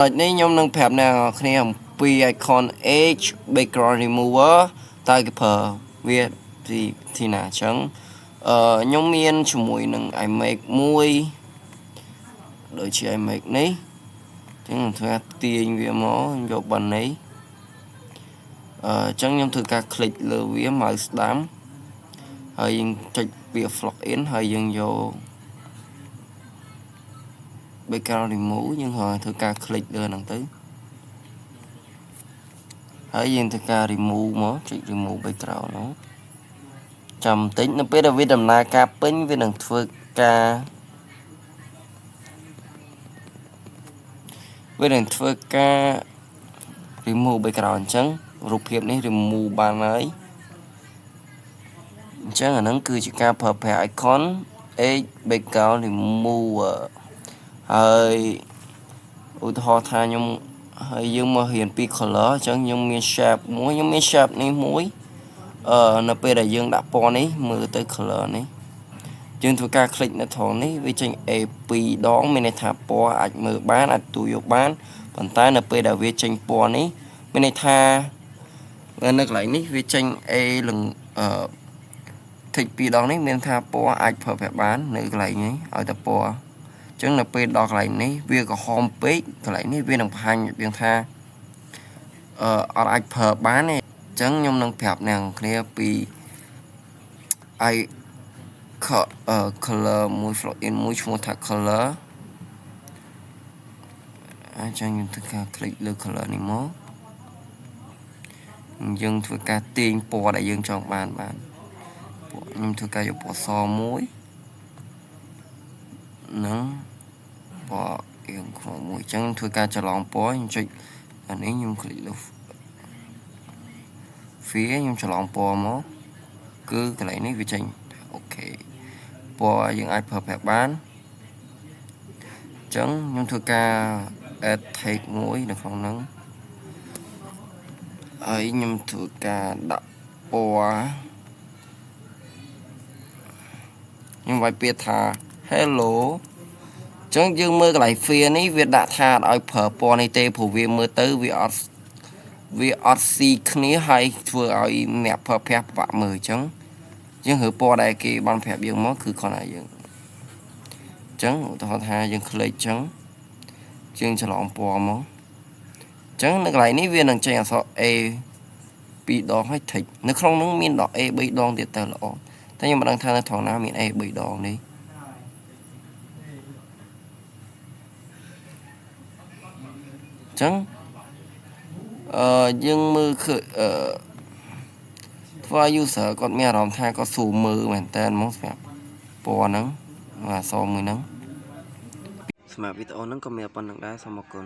នេះខ្ញុំនឹងប្រាប់អ្នកគ្នាអំពី icon H background remover តើគេប្រើវាទីណាអញ្ចឹងខ្ញុំមានជាមួយនឹង iMac មួយដូចជា iMac នេះអញ្ចឹងធ្វើទាញវាមកយកបណ្ណនេះអញ្ចឹងខ្ញុំធ្វើការคลิกលើវា mouse ស្ដាំហើយយើងចុចវា log in ហើយយើងយក background remove យើងធ្វើការคลิกលើហ្នឹងទៅហើយយើងធ្វើការ remove មកចុច remove background ហ្នឹងចាំបន្តិចនៅពេលដែលវាដំណើរការពេញវានឹងធ្វើការremove background អញ្ចឹងរូបភាពនេះ remove បានហើយអញ្ចឹងអាហ្នឹងគឺជាការប្រើប្រាស់ icon H background remover ហើយឧទាហរណ៍ថាខ្ញុំហើយយើងមករៀនពី color អញ្ចឹងខ្ញុំមាន shape មួយខ្ញុំមាន shape នេះមួយនៅពេលដែលយើងដាក់ពណ៌នេះមើលទៅ color នេះយើងធ្វើការคลิกនៅត្រង់នេះវាចេញ A2 ដងមានន័យថាពណ៌អាចមើលបានអាចទូយកបានប៉ុន្តែនៅពេលដែលវាចេញពណ៌នេះមានន័យថានៅកន្លែងនេះវាចេញ A លឹងតិច2ដងនេះមានថាពណ៌អាចប្រើប្រាស់បាននៅកន្លែងនេះឲ្យតែពណ៌អញ្ចឹងនៅពេលដល់កន្លែងនេះវាក្រហមពេកកន្លែងនេះវានឹងបង្ហាញយើងថាអត់អាចប្រើបានទេអញ្ចឹងខ្ញុំនឹងប្រាប់អ្នកគ្នាពី color មួយ plugin មួយឈ្មោះថា color អញ្ចឹងខ្ញុំធ្វើការคลิกលើ color នេះមកយើងធ្វើការទាញពណ៌ដែលយើងចង់បានខ្ញុំធ្វើការយកពណ៌សមួយនឹងពណ៌យើងខ្មៅមួយអញ្ចឹងធ្វើការច្រឡំពណ៌ខ្ញុំចុចអានេះខ្ញុំคลิกលើ ខ្ញុំច្រឡំពណ៌មកគឺកន្លែងនេះវាចេញអូខេពណ៌យើងអាចប្រើប្រាស់បានអញ្ចឹងខ្ញុំធ្វើការ add text មួយនៅក្នុងហ្នឹងហើយខ្ញុំធ្វើការដាក់ពណ៌ខ្ញុំវាយពាក្យថា hello អញ្ចឹងយើងមើលកន្លែង នេះវាដាក់ថាឲ្យប្រើពណ៌នេះទេព្រោះវាមើលទៅវាអត់ស៊ីគ្នាហើយធ្វើឲ្យអ្នកប្រើប្រាស់ពិបាកមើលអញ្ចឹងយើងរើពណ៌ដែលគេបានប្រាប់យើងមកគឺគ្រាន់តែយើងអញ្ចឹងឧទាហរណ៍ថាយើងคลิกអញ្ចឹងយើងច្រឡំពណ៌មកអញ្ចឹងនៅកន្លែងនេះវានឹងចេញអក្សរ A 2ដងហើយ text នៅក្នុងនោះមានដក A 3ដងទៀតទៅល្អតែខ្ញុំមិនដឹងថានៅត្រង់ណាមាន A 3ដងនេះអញ្ចឹងយើងមើលគឺធ្វើឲ្យ user គាត់មានអារម្មណ៍ថាគាត់ស្រួលមើលមែនតើហ្មងសម្រាប់ពណ៌ហ្នឹងអក្សរមួយហ្នឹងសម្រាប់វីដេអូហ្នឹងក៏មានប៉ុណ្្នឹងដែរសូមអរគុណ